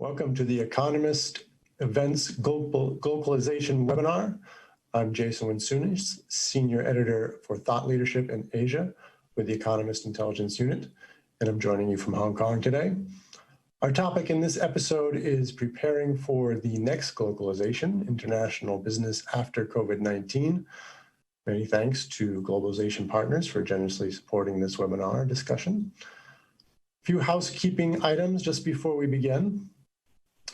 Welcome to the Economist Events Globalization webinar. I'm Jason Winsunis, Senior Editor for Thought Leadership in Asia with the Economist Intelligence Unit, and I'm joining you from Hong Kong today. Our topic in this episode is preparing for the next globalization, international business after COVID-19. Many thanks to Globalization partners for generously supporting this webinar discussion. A few housekeeping items just before we begin.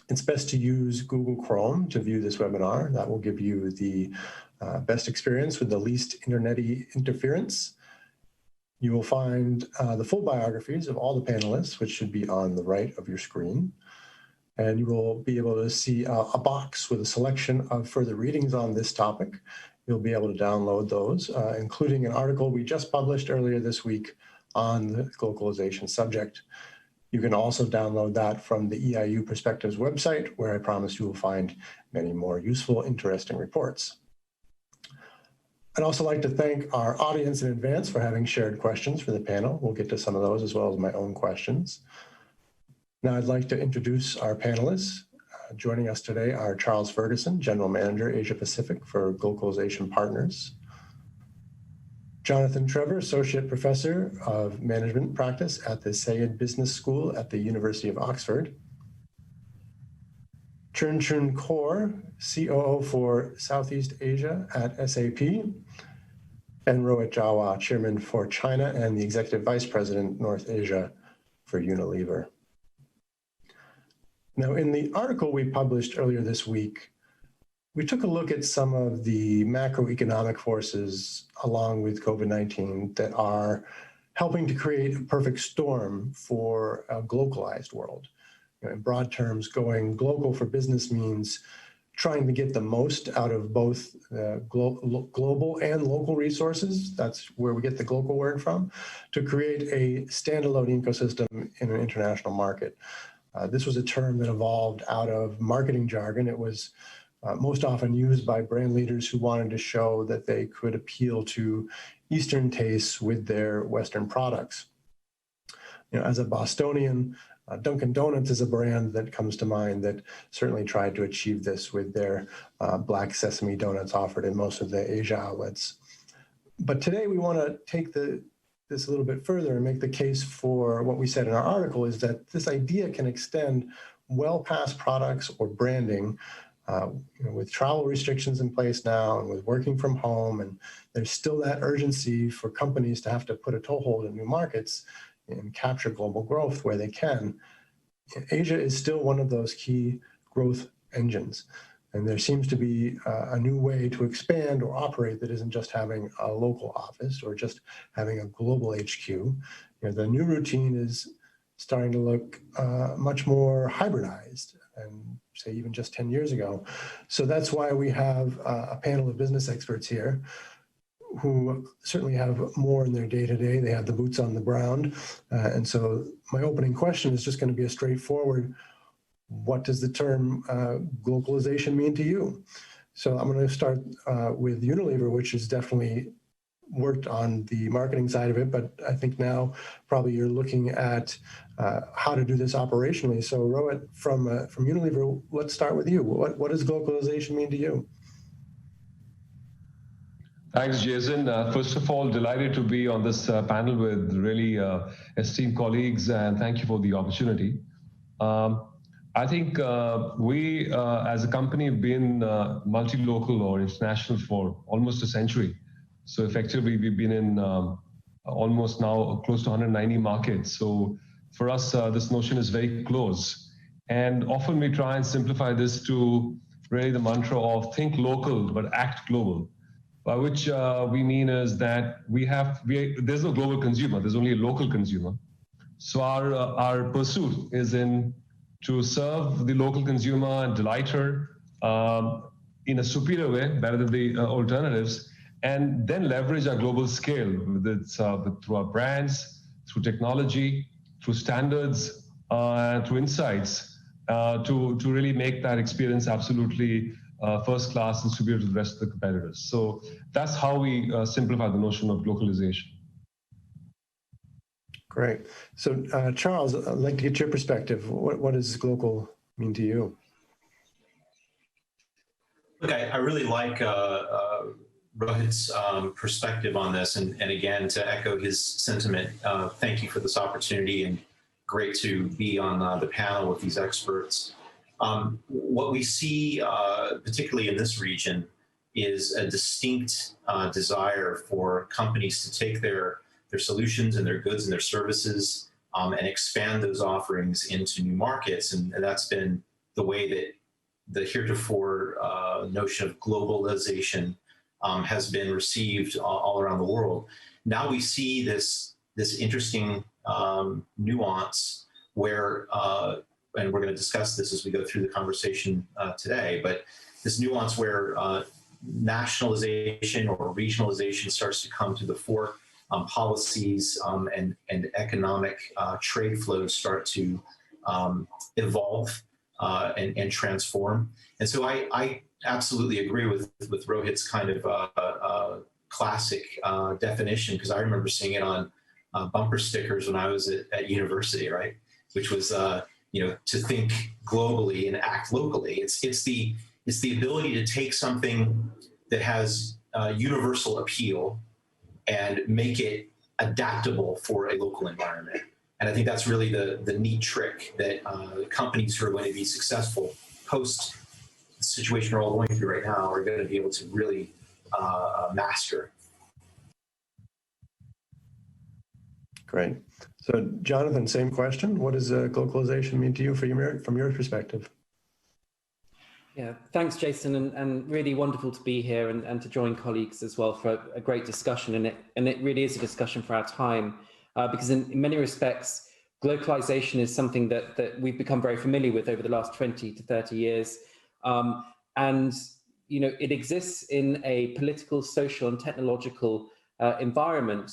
It's best to use Google Chrome to view this webinar. That will give you the best experience with the least internet-y interference. You will find the full biographies of all the panelists, which should be on the right of your screen. And you will be able to see a box with a selection of further readings on this topic. You'll be able to download those, including an article we just published earlier this week on the globalization subject. You can also download that from the EIU Perspectives website, where I promise you will find many more useful, interesting reports. I'd also like to thank our audience in advance for having shared questions for the panel. We'll get to some of those as well as my own questions. Now I'd like to introduce our panelists. Joining us today are Charles Ferguson, General Manager, Asia Pacific for Glocalization Partners. Jonathan Trevor, Associate Professor of Management Practice at the Saïd Business School at the University of Oxford. Chern Chuen Khor, COO for Southeast Asia at SAP. And Rohit Jawa, Chairman for China and the Executive Vice President, North Asia for Unilever. Now, in the article we published earlier this week, we took a look at some of the macroeconomic forces along with COVID-19 that are helping to create a perfect storm for a globalized world. In broad terms, going global for business means trying to get the most out of both global and local resources. That's where we get the global word from, to create a standalone ecosystem in an international market. This was a term that evolved out of marketing jargon. It was most often used by brand leaders who wanted to show that they could appeal to Eastern tastes with their Western products. As a Bostonian, Dunkin' Donuts is a brand that comes to mind that certainly tried to achieve this with their black sesame donuts offered in most of the Asia outlets. But today we want to take this a little bit further and make the case for what we said in our article is that this idea can extend well past products or branding. With travel restrictions in place now and with working from home, and there's still that urgency for companies to have to put a toehold in new markets and capture global growth where they can. Asia is still one of those key growth engines. And there seems to be a new way to expand or operate that isn't just having a local office or just having a global HQ. The new routine is starting to look much more hybridized and say even just 10 years ago. So that's why we have a panel of business experts here who certainly have more in their day-to-day. They have the boots on the ground. And so my opening question is just going to be a straightforward, what does the term globalization mean to you? So I'm going to start with Unilever, which has definitely worked on the marketing side of it, but I think now probably you're looking at how to do this operationally. So Rohit, from Unilever, let's start with you. What does globalization mean to you? Thanks, Jason. First of all, delighted to be on this panel with really esteemed colleagues, and thank you for the opportunity. I think we, as a company, have been multi-local or international for almost a century. So effectively, we've been in almost now close to 190 markets. So for us, this notion is very close. And often we try and simplify this to really the mantra of think local, but act global. By which we mean is that there's no global consumer, there's only a local consumer. So our pursuit is to serve the local consumer and delight her in a superior way, better than the alternatives, and then leverage our global scale through our brands, through technology, through standards, through insights, to really make that experience absolutely first class and superior to the rest of the competitors. So that's how we simplify the notion of glocalization. Great. So Charles, I'd like to get your perspective. What does global mean to you? Look, I really like Rohit's perspective on this, and again, to echo his sentiment, thank you for this opportunity, and great to be on the panel with these experts. What we see, particularly in this region, is a distinct desire for companies to take their solutions and their goods and their services and expand those offerings into new markets, and that's been the way that the heretofore notion of globalization has been received all around the world. Now we see this interesting nuance where, and we're going to discuss this as we go through the conversation today, but this nuance where nationalization or regionalization starts to come to the fore, policies and economic trade flows start to evolve and transform. And so I absolutely agree with Rohit's kind of classic definition, because I remember seeing it on bumper stickers when I was at university, right? Which was, to think globally and act locally. It's the ability to take something that has universal appeal and make it adaptable for a local environment. And I think that's really the neat trick that companies who are going to be successful post the situation we're all going through right now are going to be able to really master. Great. So Jonathan, same question. What does glocalization mean to you from your perspective? Yeah, thanks, Jason, and really wonderful to be here and to join colleagues as well for a great discussion. And it really is a discussion for our time, because in many respects, glocalization is something that we've become very familiar with over the last 20 to 30 years. And, it exists in a political, social, and technological environment.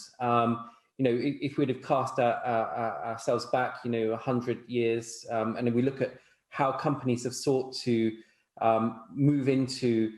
If we'd have cast ourselves back, 100 years, and if we look at how companies have sought to move into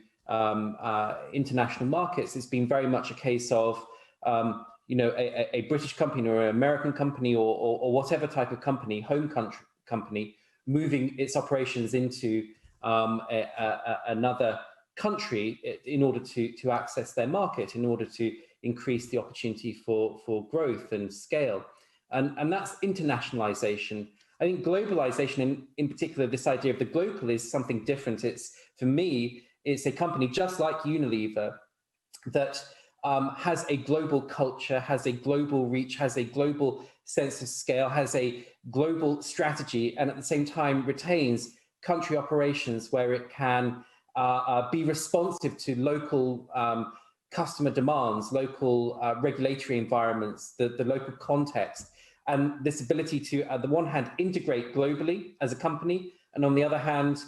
international markets, it's been very much a case of, a British company or an American company or whatever type of company, home country company, moving its operations into another country in order to access their market, in order to increase the opportunity for growth and scale. And that's internationalization. I think globalization, in particular, this idea of the glocal is something different. For me, it's a company just like Unilever that has a global culture, has a global reach, has a global sense of scale, has a global strategy, and at the same time retains country operations where it can be responsive to local customer demands, local regulatory environments, the local context, and this ability to, on the one hand, integrate globally as a company, and on the other hand,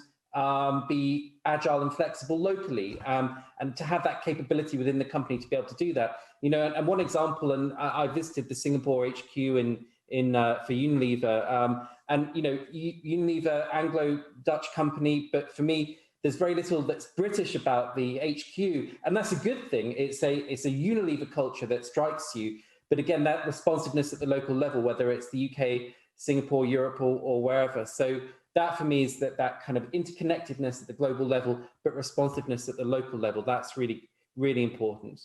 be agile and flexible locally, and to have that capability within the company to be able to do that. And one example, and I visited the Singapore HQ for Unilever, and Unilever, Anglo-Dutch company, but for me, there's very little that's British about the HQ, and that's a good thing. It's a Unilever culture that strikes you. But again, that responsiveness at the local level, whether it's the UK, Singapore, Europe, or wherever. So that for me is that kind of interconnectedness at the global level, but responsiveness at the local level. That's really, really important.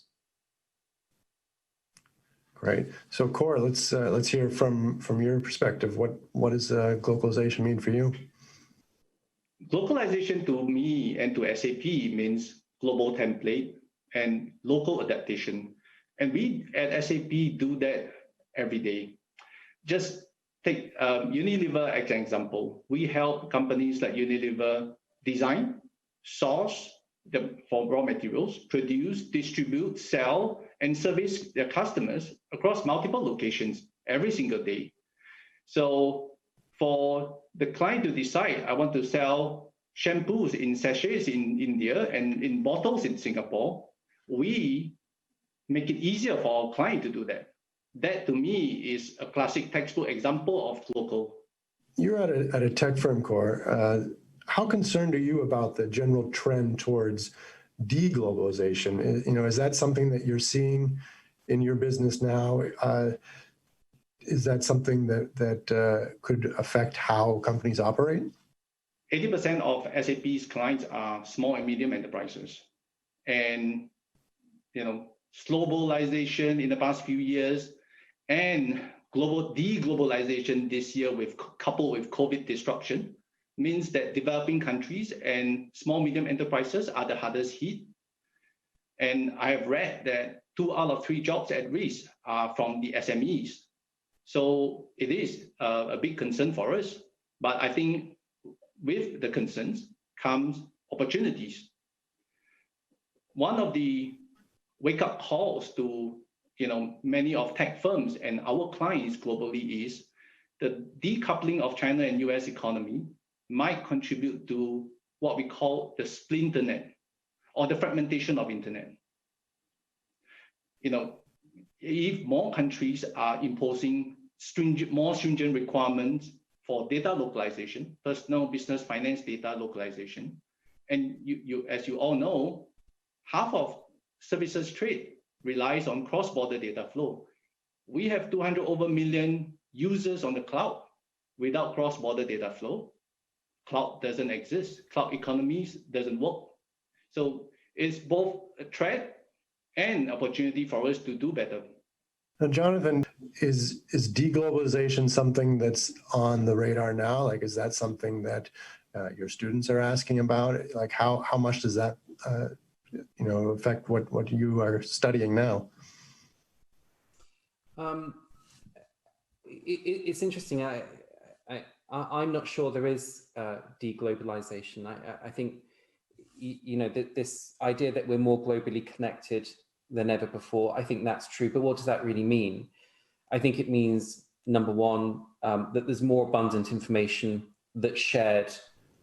Great. So Khor, let's hear from your perspective. What does glocalization mean for you? Glocalization to me and to SAP means global template and local adaptation. And we at SAP do that every day. Just take Unilever as an example. We help companies like Unilever design, source for raw materials, produce, distribute, sell, and service their customers across multiple locations every single day. So for the client to decide, I want to sell shampoos in sachets in India and in bottles in Singapore, we make it easier for our client to do that. That to me is a classic textbook example of local. You're at a tech firm, Khor. How concerned are you about the general trend towards deglobalization? Is that something that you're seeing in your business now? Is that something that could affect how companies operate? 80% of SAP's clients are small and medium enterprises. And globalization in the past few years and global deglobalization this year coupled with COVID disruption means that developing countries and small medium enterprises are the hardest hit. And I have read that 2 out of 3 jobs at risk are from the SMEs. So it is a big concern for us. But I think with the concerns comes opportunities. One of the wake-up calls to many of tech firms and our clients globally is the decoupling of China and US economy might contribute to what we call the splinternet or the fragmentation of internet. If more countries are imposing more stringent requirements for data localization, personal, business, finance data localization, and as you all know, half of services trade relies on cross-border data flow. We have 200 over million users on the cloud. Without cross-border data flow, cloud doesn't exist. Cloud economies doesn't work. So it's both a threat and opportunity for us to do better. Now, Jonathan, is deglobalization something that's on the radar now? Like, is that something that your students are asking about? Like, how much does that affect what you are studying now? It's interesting. I'm not sure there is deglobalization. I think this idea that we're more globally connected than ever before, I think that's true. But what does that really mean? I think it means, number one, that there's more abundant information that's shared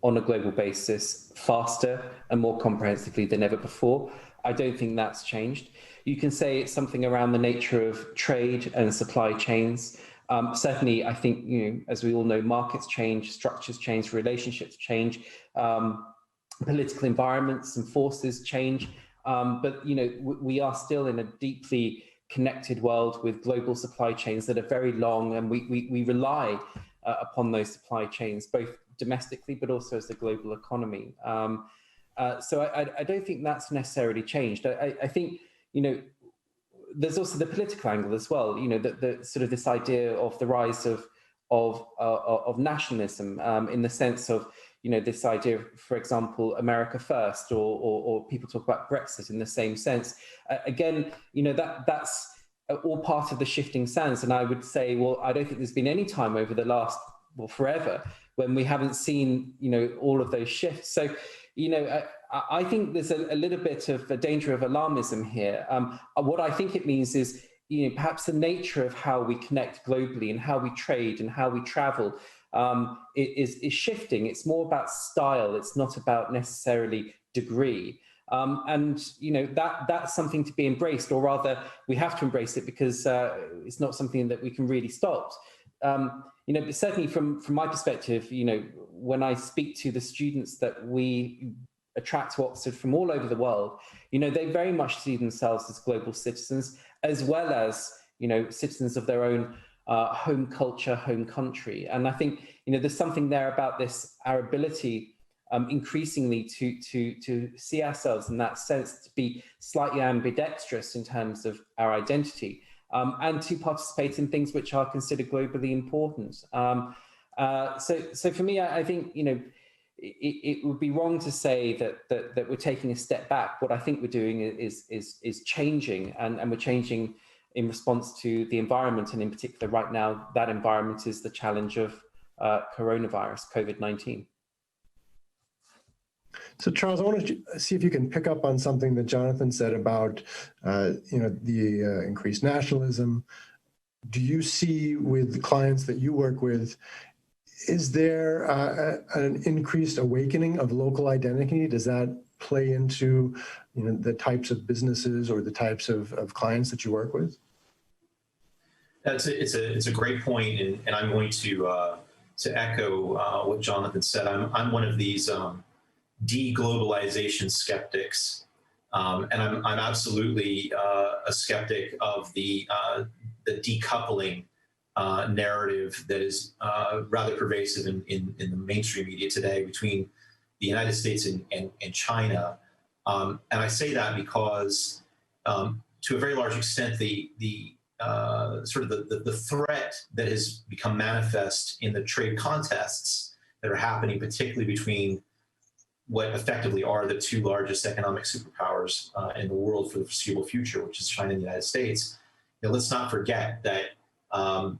on a global basis faster and more comprehensively than ever before. I don't think that's changed. You can say it's something around the nature of trade and supply chains. Certainly, I think, as we all know, markets change, structures change, relationships change, political environments and forces change. But we are still in a deeply connected world with global supply chains that are very long, and we rely upon those supply chains, both domestically, but also as the global economy. So I don't think that's necessarily changed. I think, there's also the political angle as well, the sort of this idea of the rise of nationalism, in the sense of, this idea of, for example, America first, or people talk about Brexit in the same sense. Again, that's all part of the shifting sands. And I would say, well, I don't think there's been any time over the last, forever, when we haven't seen, all of those shifts. So, I think there's a little bit of a danger of alarmism here. What I think it means is, perhaps the nature of how we connect globally and how we trade and how we travel is shifting. It's more about style. It's not about necessarily degree. And that's something to be embraced, or rather, we have to embrace it, because it's not something that we can really stop. But certainly from my perspective, when I speak to the students that we attract to Oxford from all over the world, they very much see themselves as global citizens, as well as, citizens of their own home culture, home country. And I think, there's something there about this, our ability increasingly to see ourselves in that sense, to be slightly ambidextrous in terms of our identity, and to participate in things which are considered globally important. So for me, I think, it would be wrong to say that we're taking a step back. What I think we're doing is changing, and we're changing in response to the environment. And in particular, right now, that environment is the challenge of coronavirus, COVID-19. So, Charles, I want to see if you can pick up on something that Jonathan said about, the increased nationalism. Do you see, with clients that you work with, is there an increased awakening of local identity? Does that play into, the types of businesses or the types of clients that you work with? It's a great point, and I'm going to echo what Jonathan said. I'm one of these deglobalization skeptics, and I'm absolutely a skeptic of the decoupling narrative that is rather pervasive in the mainstream media today between the United States and China. And I say that because to a very large extent, the threat that has become manifest in the trade contests that are happening, particularly between what effectively are the two largest economic superpowers in the world for the foreseeable future, which is China and the United States. Now, let's not forget that, I'm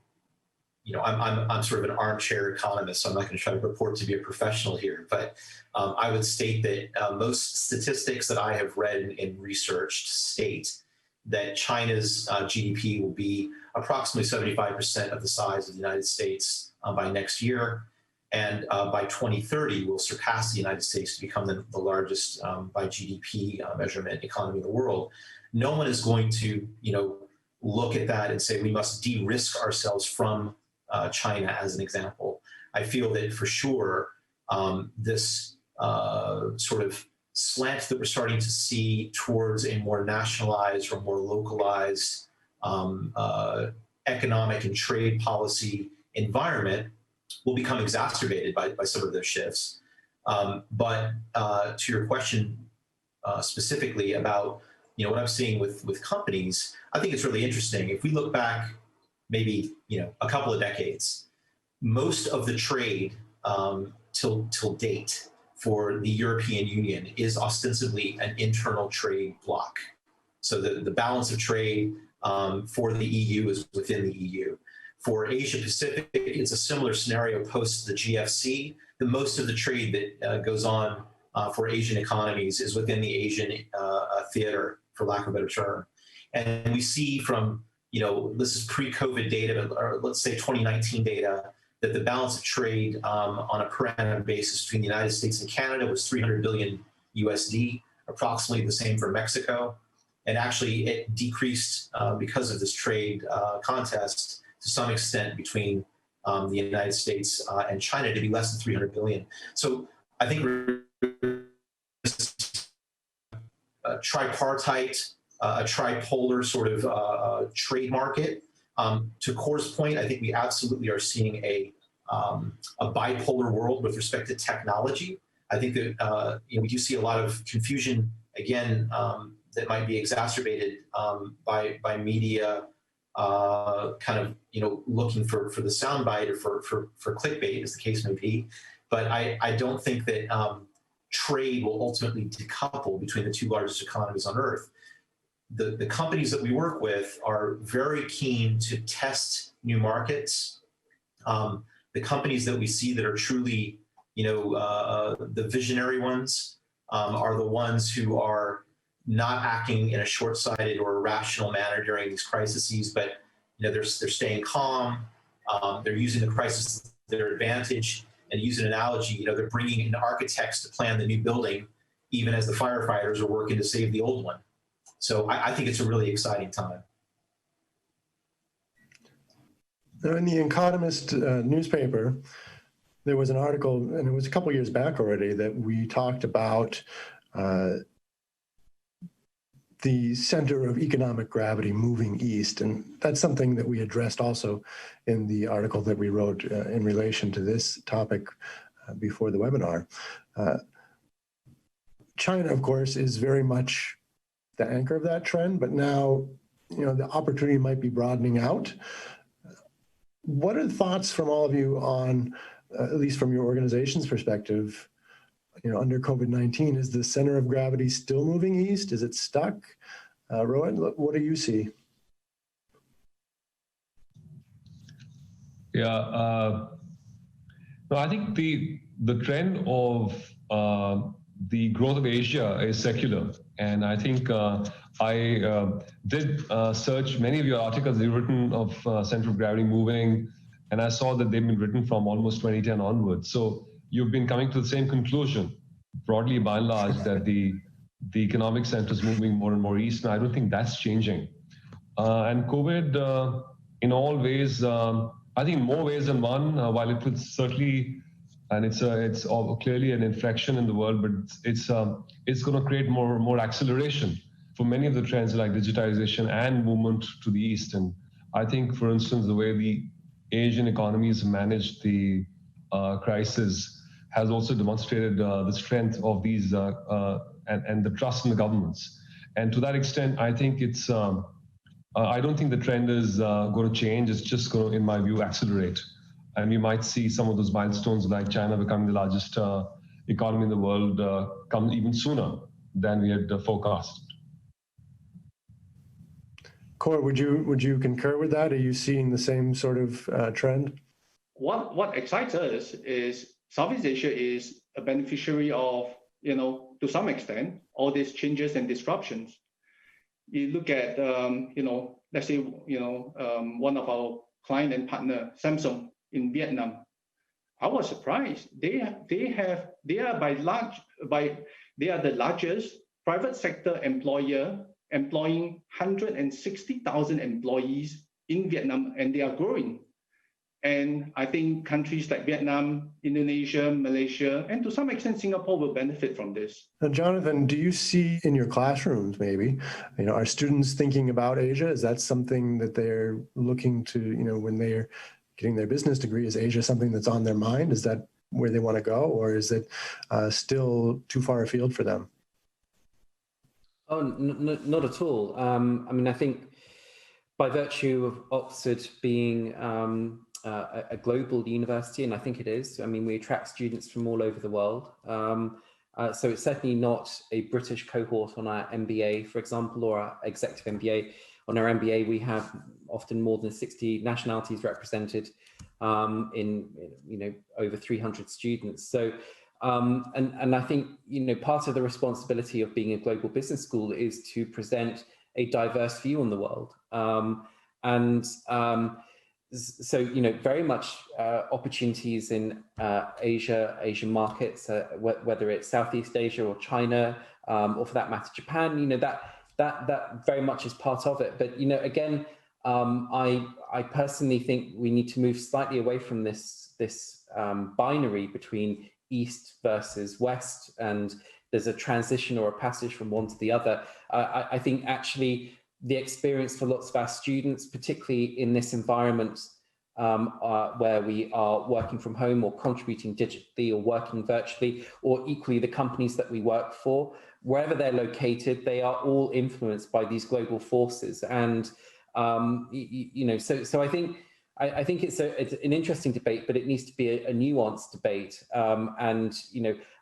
sort of an armchair economist, so I'm not going to try to purport to be a professional here, but I would state that most statistics that I have read and researched state that China's GDP will be approximately 75% of the size of the United States by next year. And by 2030, will surpass the United States to become the largest by GDP measurement economy in the world. No one is going to, look at that and say we must de-risk ourselves from China as an example. I feel that for sure this sort of slant that we're starting to see towards a more nationalized or more localized economic and trade policy environment will become exacerbated by some of those shifts. But to your question specifically about what I'm seeing with companies, I think it's really interesting. If we look back maybe a couple of decades, most of the trade till date for the European Union is ostensibly an internal trade bloc. So the balance of trade for the EU is within the EU. For Asia Pacific, it's a similar scenario post the GFC. The most of the trade that goes on for Asian economies is within the Asian theater, for lack of a better term. And we see from, this is pre-COVID data, or let's say 2019 data, that the balance of trade on a per annum basis between the United States and Canada was 300 billion USD, approximately the same for Mexico. And actually it decreased because of this trade contest to some extent between the United States and China to be less than 300 billion. So I think we're a tripartite, a tripolar sort of trade market. To Khor's point, I think we absolutely are seeing a bipolar world with respect to technology. I think that we do see a lot of confusion, again, that might be exacerbated by media kind of looking for the soundbite or for clickbait, as the case may be. But I don't think that trade will ultimately decouple between the two largest economies on earth. The companies that we work with are very keen to test new markets. The companies that we see that are truly, the visionary ones are the ones who are not acting in a short-sighted or irrational manner during these crises, but they're staying calm. They're using the crisis to their advantage. And use an analogy, they're bringing in architects to plan the new building, even as the firefighters are working to save the old one. So I think it's a really exciting time. Now, in the Economist newspaper, there was an article, and it was a couple of years back already, that we talked about the center of economic gravity moving east. And that's something that we addressed also in the article that we wrote in relation to this topic before the webinar. China, of course, is very much the anchor of that trend, but now, the opportunity might be broadening out. What are the thoughts from all of you on, at least from your organization's perspective, under COVID-19, is the center of gravity still moving east? Is it stuck? Rohit, what do you see? Yeah, no, I think the trend of the growth of Asia is secular. And I think I did search many of your articles you've written of center of gravity moving, and I saw that they've been written from almost 2010 onwards. So you've been coming to the same conclusion, broadly by and large, that the economic center is moving more and more east, and I don't think that's changing. And COVID, in all ways, I think in more ways than one, while it would certainly, and it's clearly an inflection in the world, but it's going to create more acceleration for many of the trends like digitization and movement to the east. And I think, for instance, the way Asian economies managed the crisis has also demonstrated the strength of these and the trust in the governments. And to that extent, I think it's, I don't think the trend is going to change. It's just going to, in my view, accelerate. And we might see some of those milestones like China becoming the largest economy in the world come even sooner than we had forecast. Khor, would you concur with that? Are you seeing the same sort of trend? What excites us is Southeast Asia is a beneficiary of, to some extent, all these changes and disruptions. You look at, let's say, one of our client and partner, Samsung in Vietnam. I was surprised. They are the largest private sector employer, employing 160,000 employees in Vietnam, and they are growing. And I think countries like Vietnam, Indonesia, Malaysia, and to some extent Singapore will benefit from this. Now, Jonathan, do you see in your classrooms maybe, are students thinking about Asia? Is that something that they're looking to, when they're getting their business degree, is Asia something that's on their mind? Is that where they want to go, or is it still too far afield for them? Oh, not at all. I think by virtue of Oxford being a global university, and I think it is, we attract students from all over the world. So it's certainly not a British cohort on our MBA, for example, or our executive MBA. On our MBA, we have often more than 60 nationalities represented in over 300 students. So, and I think, part of the responsibility of being a global business school is to present a diverse view on the world. So, very much opportunities in Asian markets, whether it's Southeast Asia or China, or for that matter, Japan, that very much is part of it. But, again, I personally think we need to move slightly away from this binary between East versus West, and there's a transition or a passage from one to the other. I think actually the experience for lots of our students, particularly in this environment where we are working from home or contributing digitally or working virtually, or equally the companies that we work for, wherever they're located, they are all influenced by these global forces. And, so I think it's an interesting debate, but it needs to be a nuanced debate.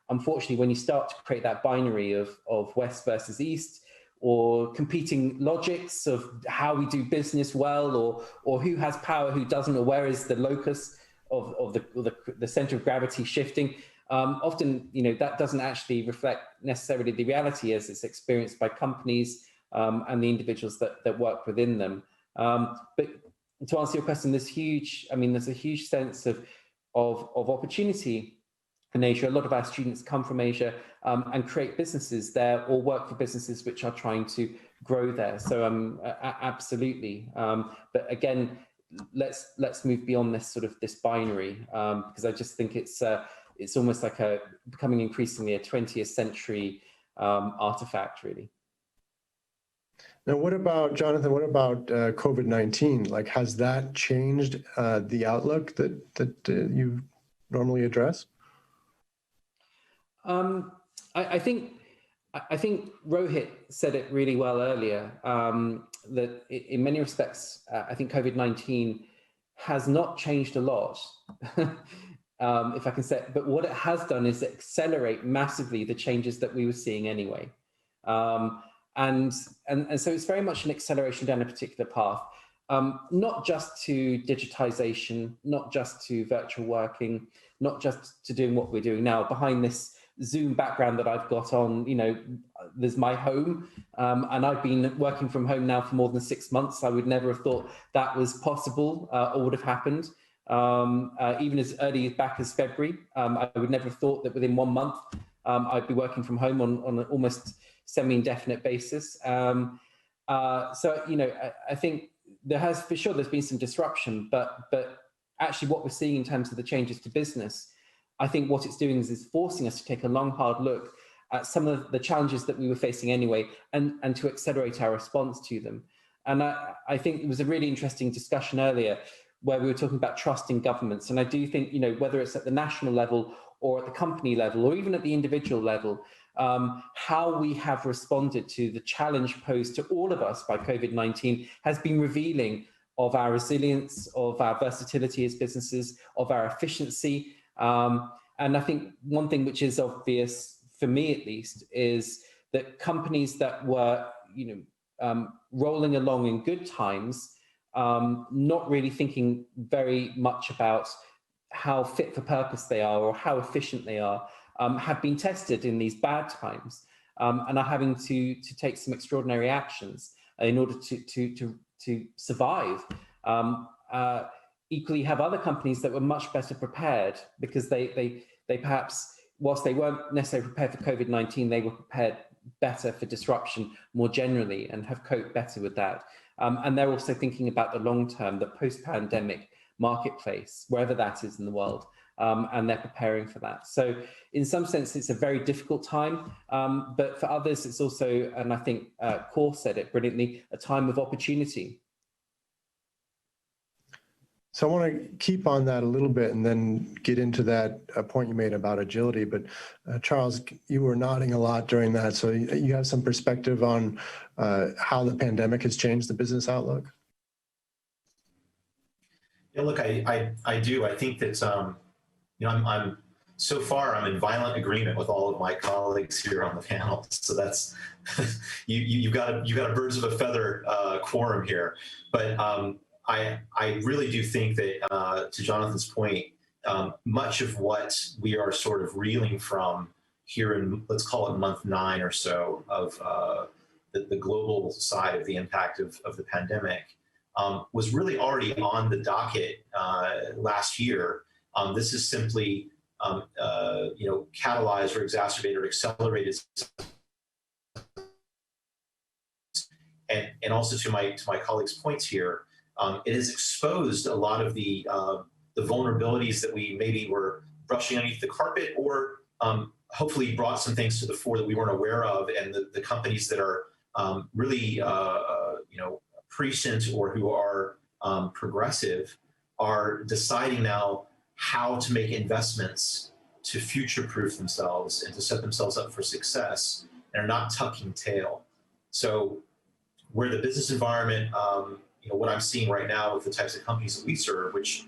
Unfortunately, when you start to create that binary of West versus East, or competing logics of how we do business well, or who has power, who doesn't, or where is the locus of the center of gravity shifting, often, that doesn't actually reflect necessarily the reality as it's experienced by companies and the individuals that work within them. But to answer your question, there's a huge sense of opportunity in Asia. A lot of our students come from Asia and create businesses there, or work for businesses which are trying to grow there. So absolutely. But again, let's move beyond this binary, because I just think it's almost like becoming increasingly a 20th century artifact, really. Now, what about, Jonathan, what about COVID-19? Like, has that changed the outlook that you normally address? I think Rohit said it really well earlier, that in many respects, I think COVID-19 has not changed a lot, if I can say it, but what it has done is accelerate massively the changes that we were seeing anyway. And so it's very much an acceleration down a particular path, not just to digitization, not just to virtual working, not just to doing what we're doing now. Behind this Zoom background that I've got on, there's my home, and I've been working from home now for more than 6 months. I would never have thought that was possible or would have happened. Even as early back as February, I would never have thought that within 1 month I'd be working from home on an almost semi-indefinite basis. So, I think there's been some disruption, but actually what we're seeing in terms of the changes to business, I think what it's doing is forcing us to take a long, hard look at some of the challenges that we were facing anyway, and to accelerate our response to them. And I think it was a really interesting discussion earlier where we were talking about trust in governments. And I do think, whether it's at the national level or at the company level or even at the individual level, how we have responded to the challenge posed to all of us by COVID-19 has been revealing of our resilience, of our versatility as businesses, of our efficiency. And I think one thing which is obvious, for me at least, is that companies that were, rolling along in good times, not really thinking very much about how fit for purpose they are or how efficient they are, have been tested in these bad times, and are having to take some extraordinary actions in order to survive. Equally, have other companies that were much better prepared because they perhaps, whilst they weren't necessarily prepared for COVID-19, they were prepared better for disruption more generally and have coped better with that. And they're also thinking about the long term, the post-pandemic marketplace, wherever that is in the world, and they're preparing for that. So in some sense, it's a very difficult time, but for others, it's also, and I think Khor said it brilliantly, a time of opportunity. So I want to keep on that a little bit and then get into that point you made about agility. But Charles, you were nodding a lot during that. So you have some perspective on how the pandemic has changed the business outlook? Yeah, look, I do. I think that, I'm so far, I'm in violent agreement with all of my colleagues here on the panel. So that's, you've got a birds of a feather quorum here. But I really do think that, to Jonathan's point, much of what we are sort of reeling from here in, let's call it month 9 or so of the global side of the impact of the pandemic, was really already on the docket last year. This is simply, catalyzed or exacerbated or accelerated. And also to my colleagues' points here, it has exposed a lot of the vulnerabilities that we maybe were brushing underneath the carpet, or hopefully brought some things to the fore that we weren't aware of, and the companies that are really prescient or who are progressive are deciding now how to make investments to future-proof themselves and to set themselves up for success, and are not tucking tail. So where the business environment, what I'm seeing right now with the types of companies that we serve, which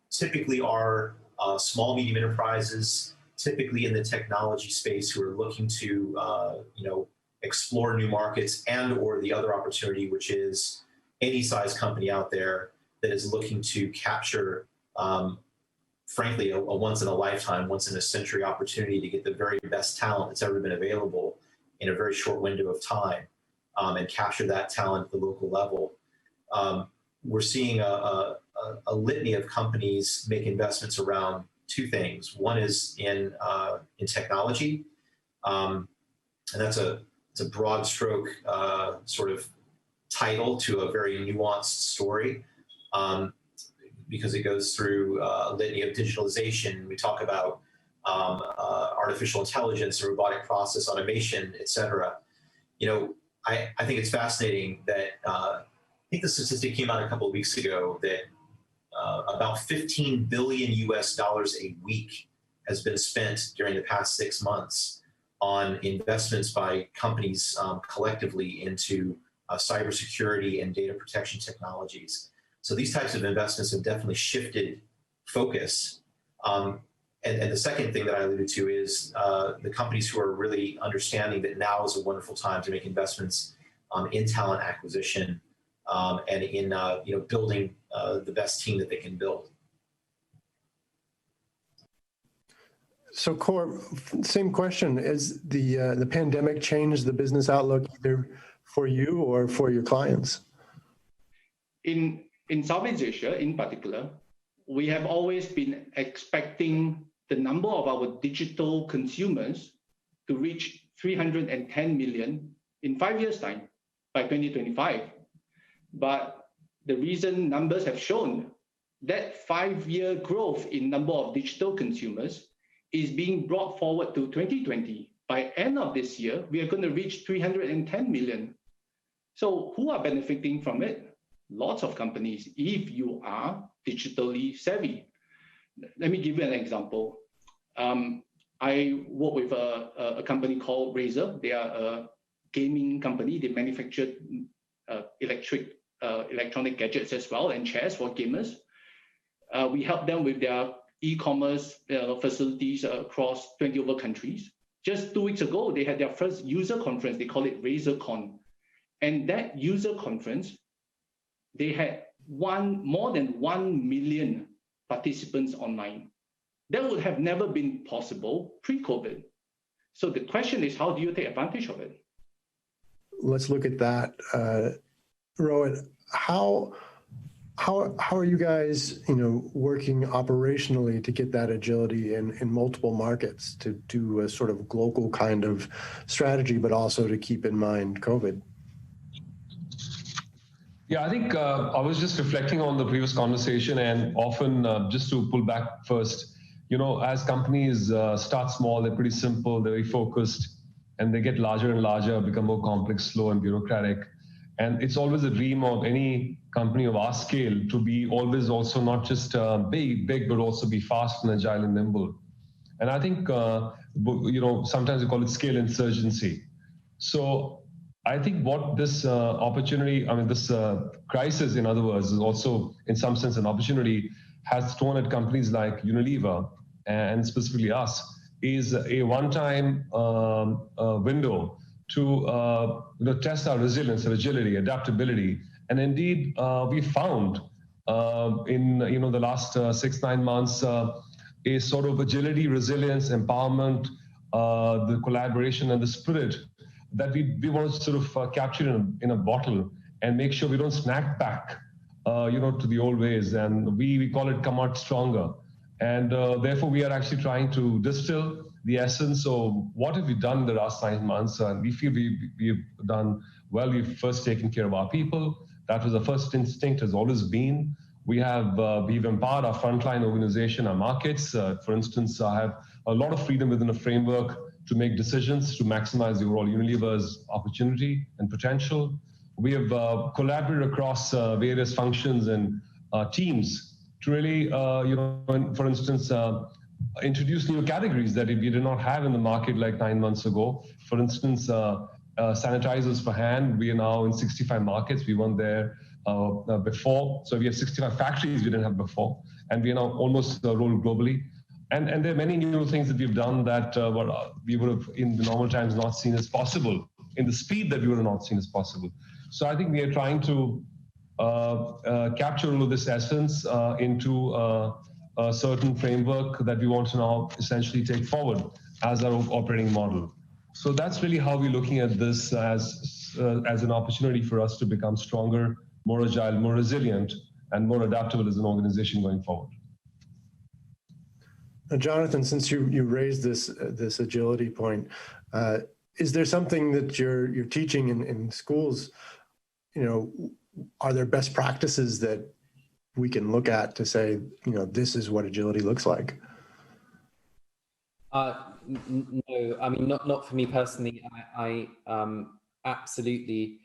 typically are small, medium enterprises, typically in the technology space, who are looking to explore new markets, and or the other opportunity, which is any size company out there that is looking to capture, frankly, a once in a lifetime, once in a century opportunity to get the very best talent that's ever been available in a very short window of time, and capture that talent at the local level. We're seeing a litany of companies make investments around 2 things. One is in technology, and that's it's a broad stroke sort of title to a very nuanced story, because it goes through a litany of digitalization. We talk about artificial intelligence and robotic process automation, et cetera. I think it's fascinating that I think the statistic came out a couple of weeks ago that about $15 billion a week has been spent during the past 6 months on investments by companies collectively into cybersecurity and data protection technologies. So these types of investments have definitely shifted focus. And the second thing that I alluded to is the companies who are really understanding that now is a wonderful time to make investments in talent acquisition, and in building the best team that they can build. So, Khor, same question: is the pandemic changed the business outlook either for you or for your clients? In Southeast Asia, in particular, we have always been expecting the number of our digital consumers to reach 310 million in 5 years' time, by 2025. But the recent numbers have shown that 5-year growth in number of digital consumers is being brought forward to 2020. By end of this year, we are going to reach 310 million. So who are benefiting from it? lots of companies if you are digitally savvy. Let me give you an example. I work with a company called Razer. They are a gaming company. They manufacture electronic gadgets as well and chairs for gamers. We help them with their e-commerce facilities across 20 over countries. Just 2 weeks ago, they had their first user conference. They call it RazerCon. And that user conference, they had more than 1 million participants online. That would have never been possible pre-COVID. So the question is, how do you take advantage of it? Let's look at that. Rohit, how are you guys, working operationally to get that agility in multiple markets to do a sort of global kind of strategy, but also to keep in mind COVID? Yeah, I think I was just reflecting on the previous conversation, and often just to pull back first, as companies start small, they're pretty simple, they're very focused, and they get larger and larger, become more complex, slow, and bureaucratic. And it's always a dream of any company of our scale to be always also not just big, but also be fast and agile and nimble. And I think, sometimes we call it scale insurgency. So I think what this opportunity, this crisis, in other words, is also in some sense an opportunity, has thrown at companies like Unilever, and specifically us, is a one-time window to test our resilience, our agility, adaptability. And indeed, we found in the last 6-9 months a sort of agility, resilience, empowerment, the collaboration and the spirit that we want to sort of capture in a bottle and make sure we don't snack back to the old ways. And we call it come out stronger. And therefore, we are actually trying to distill the essence of what have we done in the last 9 months. And we feel we've done well. We've first taken care of our people. That was the first instinct, has always been. We've empowered our frontline organization, our markets. For instance, I have a lot of freedom within a framework to make decisions to maximize the overall Unilever's opportunity and potential. We have collaborated across various functions and teams to really, for instance, introduce new categories that we did not have in the market like 9 months ago. For instance, sanitizers for hand, we are now in 65 markets. We weren't there before. So we have 65 factories we didn't have before. And we are now almost rolled globally. And there are many new things that we've done that we would have in the normal times not seen as possible, in the speed that we would have not seen as possible. So I think we are trying to capture all of this essence into a certain framework that we want to now essentially take forward as our operating model. So that's really how we're looking at this as an opportunity for us to become stronger, more agile, more resilient, and more adaptable as an organization going forward. Jonathan, since you raised this agility point, is there something that you're teaching in schools? Are there best practices that we can look at to say, this is what agility looks like? No, I mean, not for me personally. I absolutely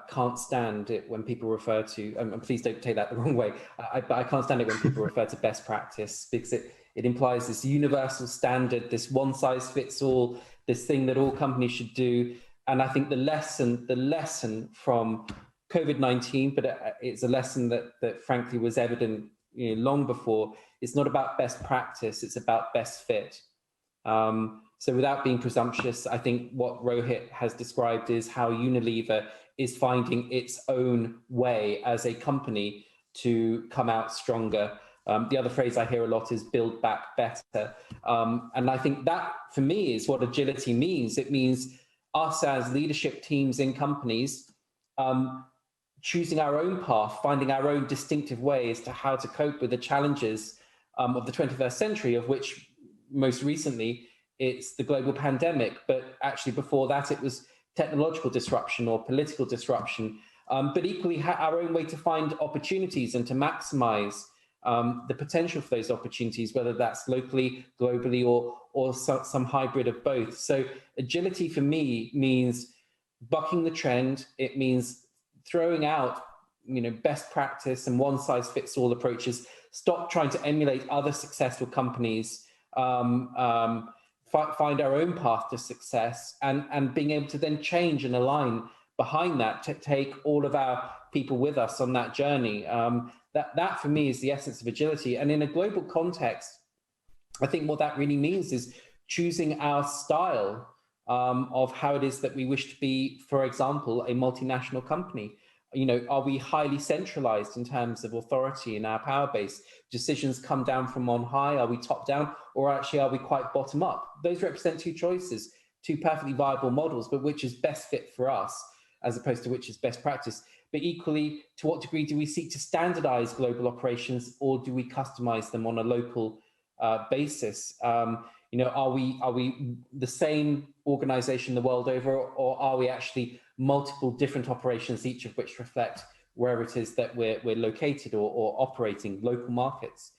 can't stand it when people refer to, and please don't take that the wrong way, but I can't stand it when people refer to best practice, because it implies this universal standard, this one size fits all, this thing that all companies should do. And I think the lesson from COVID-19, but it's a lesson that frankly was evident long before. It's not about best practice, it's about best fit. So without being presumptuous, I think what Rohit has described is how Unilever is finding its own way as a company to come out stronger. The other phrase I hear a lot is build back better. And I think that, for me, is what agility means. It means us as leadership teams in companies choosing our own path, finding our own distinctive way as to how to cope with the challenges of the 21st century, of which most recently it's the global pandemic. But actually before that, it was technological disruption or political disruption. But equally our own way to find opportunities and to maximize the potential for those opportunities, whether that's locally, globally, or some hybrid of both. So agility for me means bucking the trend. It means throwing out best practice and one size fits all approaches. Stop trying to emulate other successful companies. Find our own path to success, and being able to then change and align behind that to take all of our people with us on that journey. That for me is the essence of agility. And in a global context, I think what that really means is choosing our style of how it is that we wish to be, for example, a multinational company. Are we highly centralized in terms of authority in our power base? Decisions come down from on high? Are we top down? Or actually, are we quite bottom up? Those represent two choices, two perfectly viable models, but which is best fit for us as opposed to which is best practice. But equally, to what degree do we seek to standardize global operations, or do we customize them on a local basis? Are we the same organization the world over, or are we actually multiple different operations, each of which reflect where it is that we're located or operating, local markets?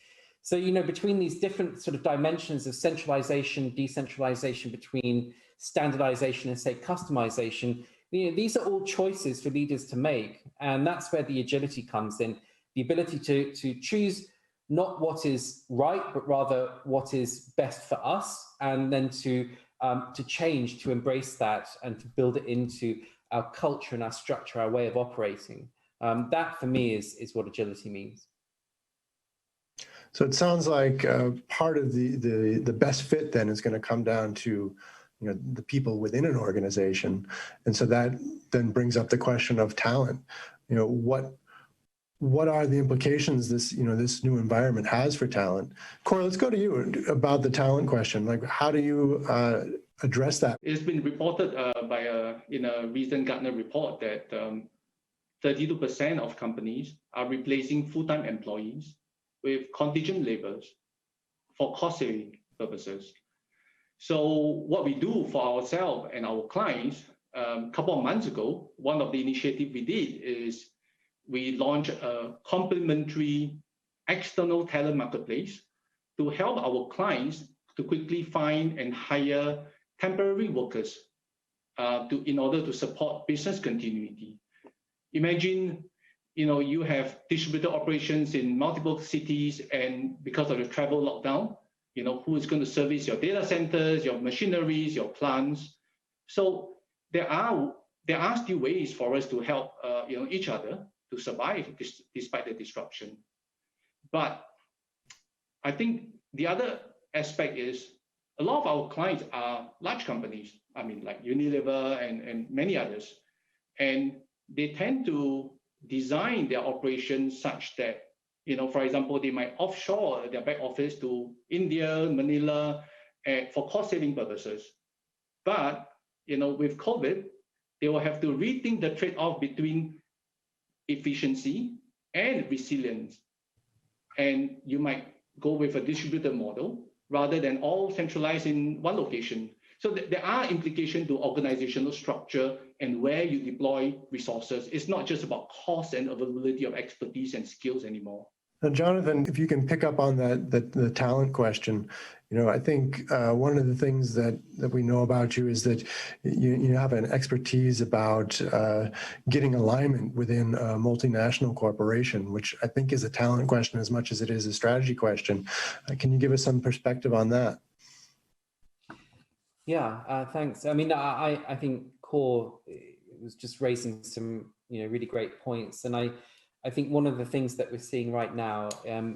So, between these different sort of dimensions of centralization, decentralization, between standardization and, say, customization, these are all choices for leaders to make. And that's where the agility comes in, the ability to choose not what is right, but rather what is best for us, and then to change, to embrace that, and to build it into our culture and our structure, our way of operating. That for me is what agility means. So it sounds like part of the best fit then is going to come down to the people within an organization, and so that then brings up the question of talent. What are the implications this new environment has for talent? Khor, let's go to you about the talent question. Like, how do you address that? It's been reported in a recent Gartner report that 32% of companies are replacing full-time employees with contingent laborers for cost-saving purposes. So what we do for ourselves and our clients, a couple of months ago, one of the initiatives we did is we launched a complementary external talent marketplace to help our clients to quickly find and hire temporary workers in order to support business continuity. Imagine, you have distributed operations in multiple cities, and because of the travel lockdown, who is going to service your data centers, your machineries, your plants. So there are still ways for us to help each other to survive despite the disruption. But I think the other aspect is a lot of our clients are large companies, like Unilever and many others. And they tend to design their operations such that, for example, they might offshore their back office to India, Manila, for cost-saving purposes. But, with COVID, they will have to rethink the trade-off between efficiency and resilience. And you might go with a distributed model rather than all centralized in one location. So there are implications to organizational structure and where you deploy resources. It's not just about cost and availability of expertise and skills anymore. Now, Jonathan, if you can pick up on the talent question, I think one of the things that we know about you is that you have an expertise about getting alignment within a multinational corporation, which I think is a talent question as much as it is a strategy question. Can you give us some perspective on that? Yeah, thanks. I think Khor was just raising some really great points, and I think one of the things that we're seeing right now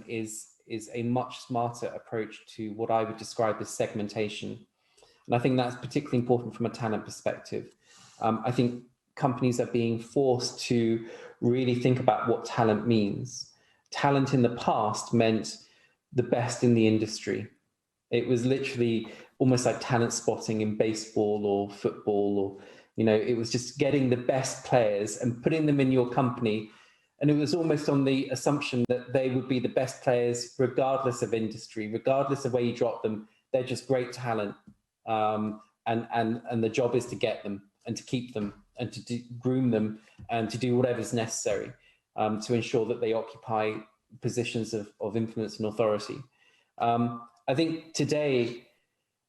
is a much smarter approach to what I would describe as segmentation. And I think that's particularly important from a talent perspective. I think companies are being forced to really think about what talent means. Talent in the past meant the best in the industry. It was literally almost like talent spotting in baseball or football, or, it was just getting the best players and putting them in your company. And it was almost on the assumption that they would be the best players regardless of industry, regardless of where you drop them. They're just great talent. And the job is to get them and to keep them and to groom them and to do whatever's necessary to ensure that they occupy positions of influence and authority. I think today,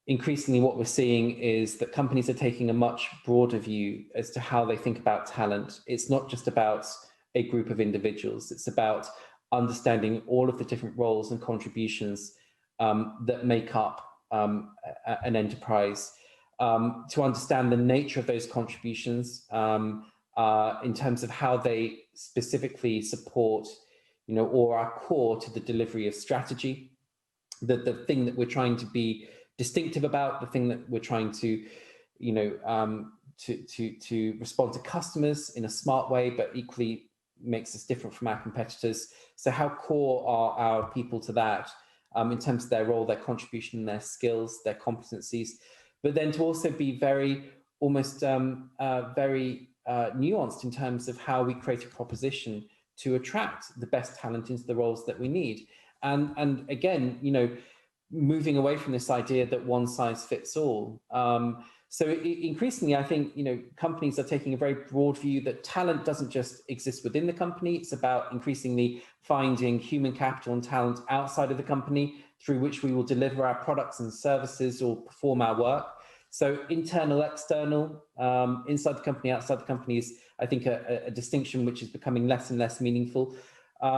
increasingly what we're seeing is that companies are taking a much broader view as to how they think about talent. It's not just about a group of individuals. It's about understanding all of the different roles and contributions that make up an enterprise, to understand the nature of those contributions in terms of how they specifically support, or are core to the delivery of strategy, the thing that we're trying to be distinctive about, the thing that we're trying to, to respond to customers in a smart way, but equally makes us different from our competitors. So how core are our people to that in terms of their role, their contribution, their skills, their competencies, but then to also be very, almost very nuanced in terms of how we create a proposition to attract the best talent into the roles that we need. And again, moving away from this idea that one size fits all. So increasingly, I think, companies are taking a very broad view that talent doesn't just exist within the company. It's about increasingly finding human capital and talent outside of the company through which we will deliver our products and services or perform our work. So internal, external, inside the company, outside the company is, I think, a distinction which is becoming less and less meaningful. But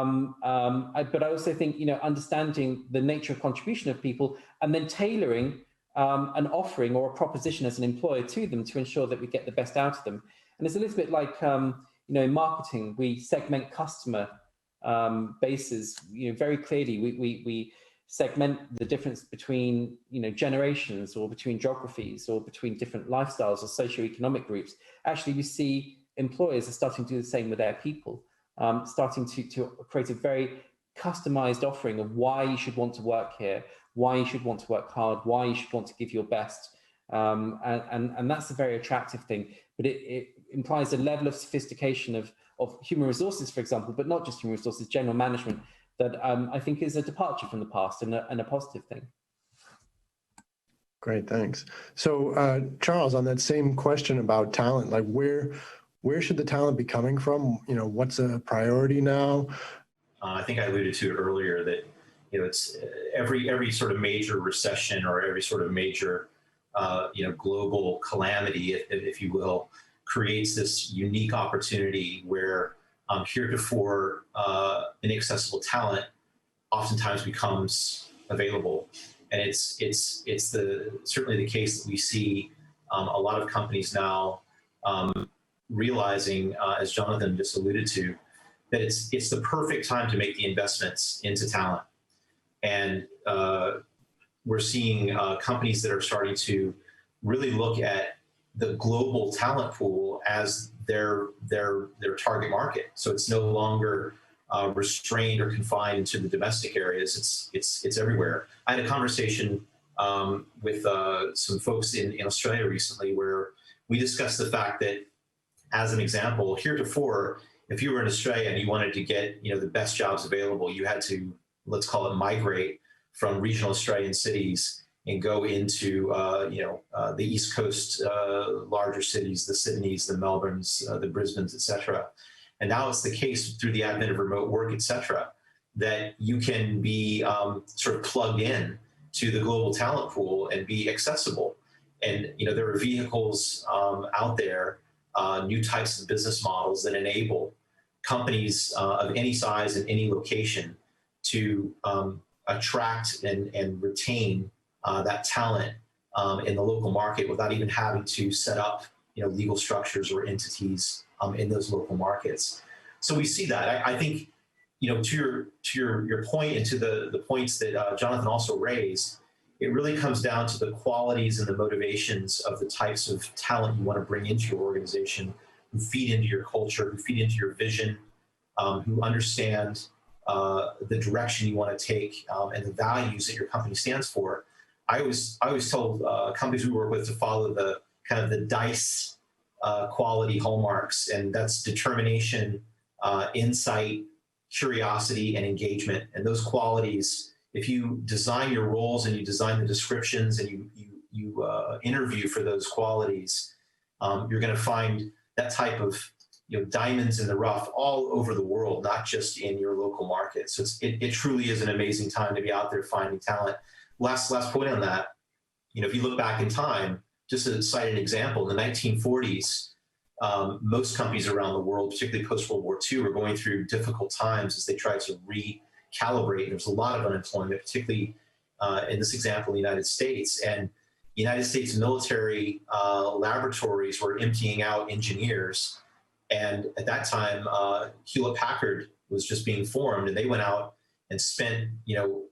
I also think, understanding the nature of contribution of people and then tailoring an offering or a proposition as an employer to them to ensure that we get the best out of them. And it's a little bit like, in marketing, we segment customer bases, very clearly. We segment the difference between, generations, or between geographies, or between different lifestyles or socioeconomic groups. Actually, we see employers are starting to do the same with their people, starting to create a very customized offering of why you should want to work here, why you should want to work hard, why you should want to give your best. And that's a very attractive thing, but it implies a level of sophistication of human resources, for example, but not just human resources, general management, that I think is a departure from the past and a positive thing. Great, thanks. So Charles, on that same question about talent, like where should the talent be coming from? What's a priority now? I think I alluded to it earlier that, it's every sort of major recession or every sort of major, global calamity, if you will, creates this unique opportunity where heretofore inaccessible talent oftentimes becomes available. And it's certainly the case that we see a lot of companies now realizing, as Jonathan just alluded to, that it's the perfect time to make the investments into talent. And we're seeing companies that are starting to really look at the global talent pool as their target market. So it's no longer restrained or confined to the domestic areas. It's everywhere. I had a conversation with some folks in Australia recently where we discussed the fact that, as an example, heretofore, if you were in Australia and you wanted to get the best jobs available, you had to, let's call it, migrate from regional Australian cities and go into the East Coast larger cities, the Sydneys, the Melbournes, the Brisbanes, et cetera. And now it's the case through the advent of remote work, et cetera, that you can be sort of plugged in to the global talent pool and be accessible. And there are vehicles out there, new types of business models that enable companies of any size in any location to attract and retain that talent in the local market without even having to set up legal structures or entities in those local markets. So we see that. I think to your point and to the points that Jonathan also raised, it really comes down to the qualities and the motivations of the types of talent you want to bring into your organization, who feed into your culture, who feed into your vision, who understand the direction you want to take and the values that your company stands for. I always told companies we work with to follow the kind of the DICE quality hallmarks, and that's determination, insight, curiosity, and engagement. And those qualities, if you design your roles and you design the descriptions and you interview for those qualities, you're going to find that type of diamonds in the rough all over the world, not just in your local market. So it truly is an amazing time to be out there finding talent. Last point on that, if you look back in time, just to cite an example, in the 1940s, most companies around the world, particularly post-World War II, were going through difficult times as they tried to recalibrate. There's a lot of unemployment, particularly in this example, the United States. And United States military laboratories were emptying out engineers. And at that time, Hewlett-Packard was just being formed, and they went out and spent,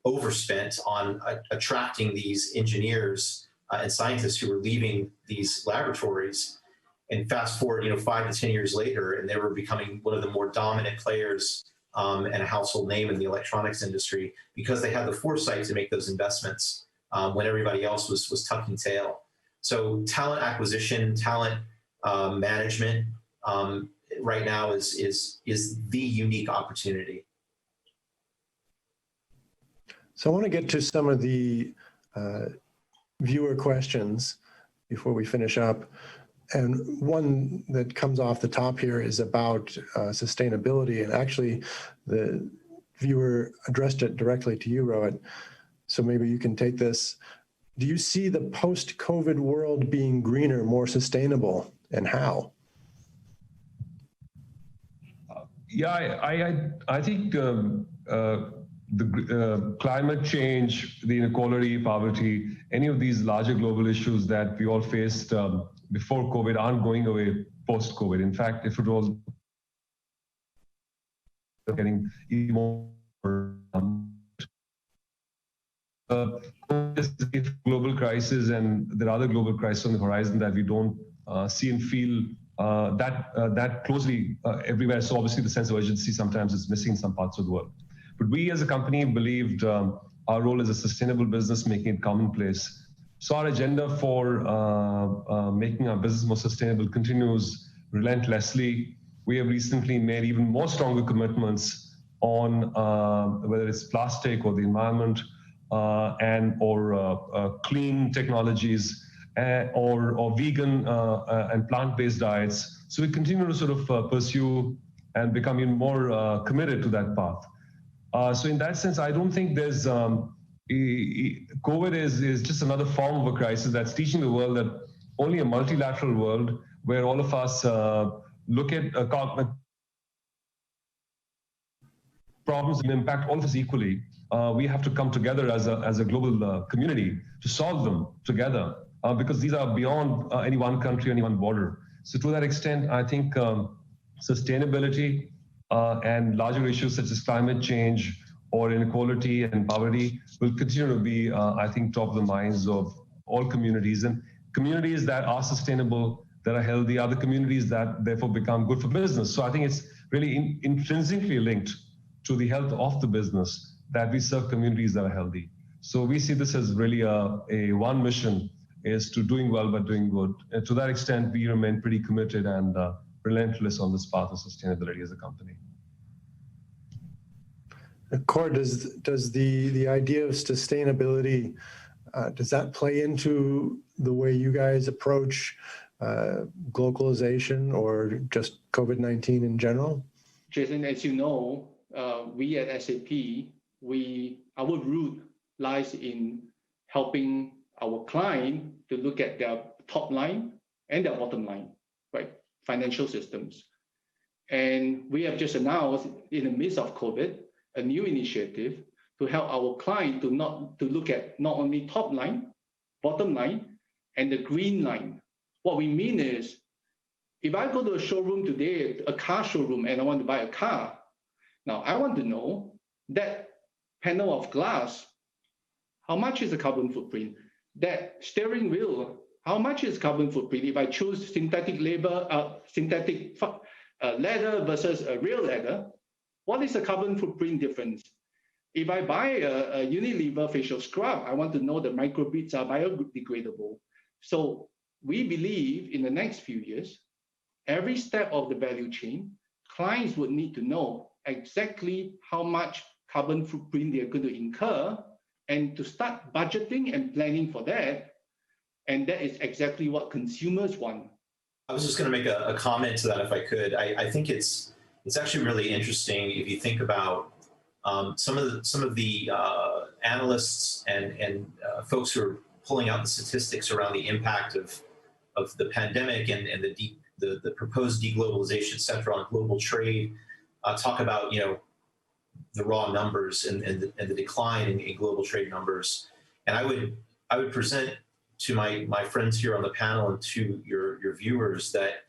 overspent on attracting these engineers and scientists who were leaving these laboratories. And fast forward, 5 to 10 years later, and they were becoming one of the more dominant players and a household name in the electronics industry because they had the foresight to make those investments when everybody else was tucking tail. So talent acquisition, talent management right now is the unique opportunity. So I want to get to some of the viewer questions before we finish up. And one that comes off the top here is about sustainability. And actually, the viewer addressed it directly to you, Rohit. So maybe you can take this. Do you see the post-COVID world being greener, more sustainable, and how? Yeah, I think the climate change, the inequality, poverty, any of these larger global issues that we all faced before COVID aren't going away post-COVID. In fact, if it was getting even more global crisis, and there are other global crises on the horizon that we don't see and feel that closely everywhere. So obviously the sense of urgency sometimes is missing in some parts of the world. But we as a company believed our role as a sustainable business, making it commonplace. So our agenda for making our business more sustainable continues relentlessly. We have recently made even more stronger commitments on whether it's plastic or the environment or clean technologies or vegan and plant-based diets. So we continue to sort of pursue and become even more committed to that path. So in that sense, I don't think there's COVID is just another form of a crisis that's teaching the world that only a multilateral world where all of us look at problems and impact all of us equally. We have to come together as a global community to solve them together because these are beyond any one country, any one border. So to that extent, I think sustainability and larger issues such as climate change or inequality and poverty will continue to be, I think, top of the minds of all communities. And communities that are sustainable, that are healthy, are the communities that therefore become good for business. So I think it's really intrinsically linked to the health of the business that we serve communities that are healthy. So we see this as really a one mission is to doing well but doing good. And to that extent, we remain pretty committed and relentless on this path of sustainability as a company. Khor, does the idea of sustainability, does that play into the way you guys approach glocalization or just COVID-19 in general? Jason, as you know, we at SAP, our root lies in helping our client to look at their top line and their bottom line, right? Financial systems. And we have just announced in the midst of COVID, a new initiative to help our client to look at not only top line, bottom line, and the green line. What we mean is, if I go to a showroom today, a car showroom, and I want to buy a car, now I want to know that panel of glass, how much is the carbon footprint? That steering wheel, how much is carbon footprint? If I choose synthetic leather versus a real leather, what is the carbon footprint difference? If I buy a Unilever facial scrub, I want to know the microbeads are biodegradable. So we believe in the next few years, every step of the value chain, clients would need to know exactly how much carbon footprint they're going to incur and to start budgeting and planning for that. And that is exactly what consumers want. I was just going to make a comment to that if I could. I think it's actually really interesting if you think about some of the analysts and folks who are pulling out the statistics around the impact of the pandemic and the the proposed deglobalization center on global trade, talk about the raw numbers and the decline in global trade numbers. And I would present to my friends here on the panel and to your viewers that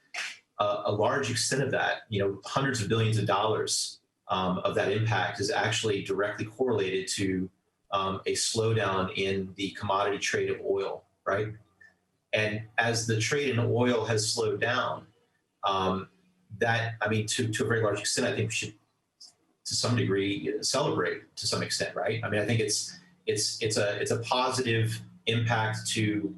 a large extent of that, hundreds of billions of dollars of that impact is actually directly correlated to a slowdown in the commodity trade of oil, right? And as the trade in oil has slowed down, to a very large extent, I think we should, to some degree, celebrate to some extent, right? I mean, I think it's a positive impact to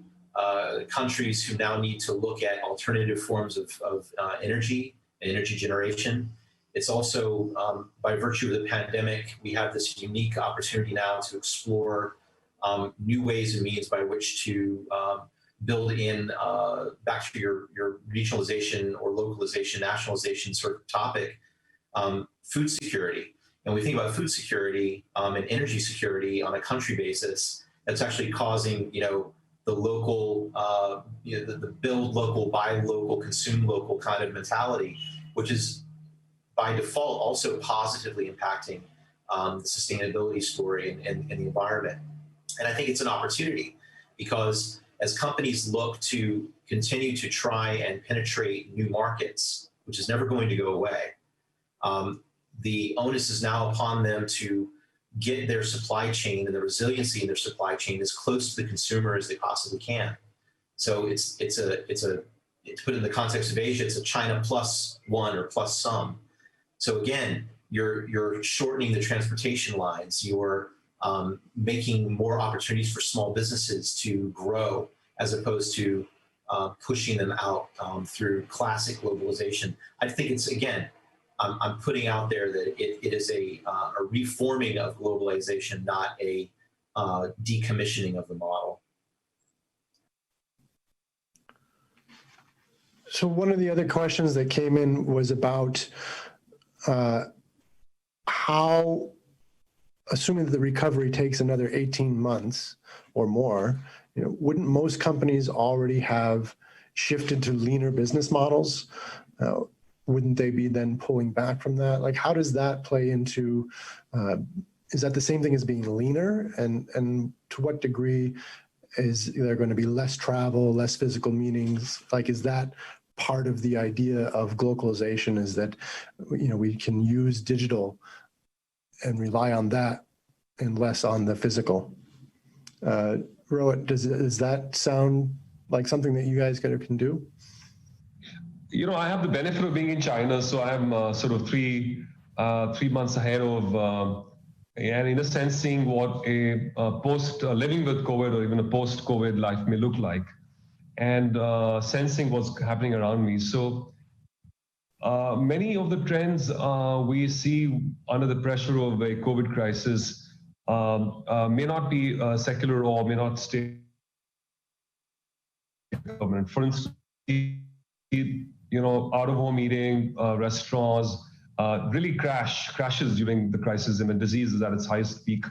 countries who now need to look at alternative forms of energy and energy generation. It's also, by virtue of the pandemic, we have this unique opportunity now to explore new ways and means by which to build in, back to your regionalization or localization, nationalization sort of topic, food security. And we think about food security and energy security on a country basis, that's actually causing, the local, the build local, buy local, consume local kind of mentality, which is by default also positively impacting the sustainability story and the environment. And I think it's an opportunity because as companies look to continue to try and penetrate new markets, which is never going to go away, the onus is now upon them to get their supply chain and the resiliency in their supply chain as close to the consumer as they possibly can. So it's to put it in the context of Asia, it's a China plus one or plus some. So again, you're shortening the transportation lines, you're making more opportunities for small businesses to grow as opposed to pushing them out through classic globalization. I think it's, again, I'm putting out there that it is a reforming of globalization, not a decommissioning of the model. So one of the other questions that came in was about how, assuming that the recovery takes another 18 months or more, wouldn't most companies already have shifted to leaner business models? Wouldn't they be then pulling back from that? Like, how does that play into, is that the same thing as being leaner? And to what degree is there going to be less travel, less physical meetings? Like, is that part of the idea of glocalization, is that, we can use digital and rely on that and less on the physical? Rohit, does that sound like something that you guys can do? I have the benefit of being in China, so I'm sort of three months ahead of, and in a sense, seeing what a post living with COVID or even a post-COVID life may look like, and sensing what's happening around me. So many of the trends we see under the pressure of a COVID crisis may not be secular or may not stay government. For instance, out-of-home eating, restaurants really crashes during the crisis, and when disease is at its highest peak.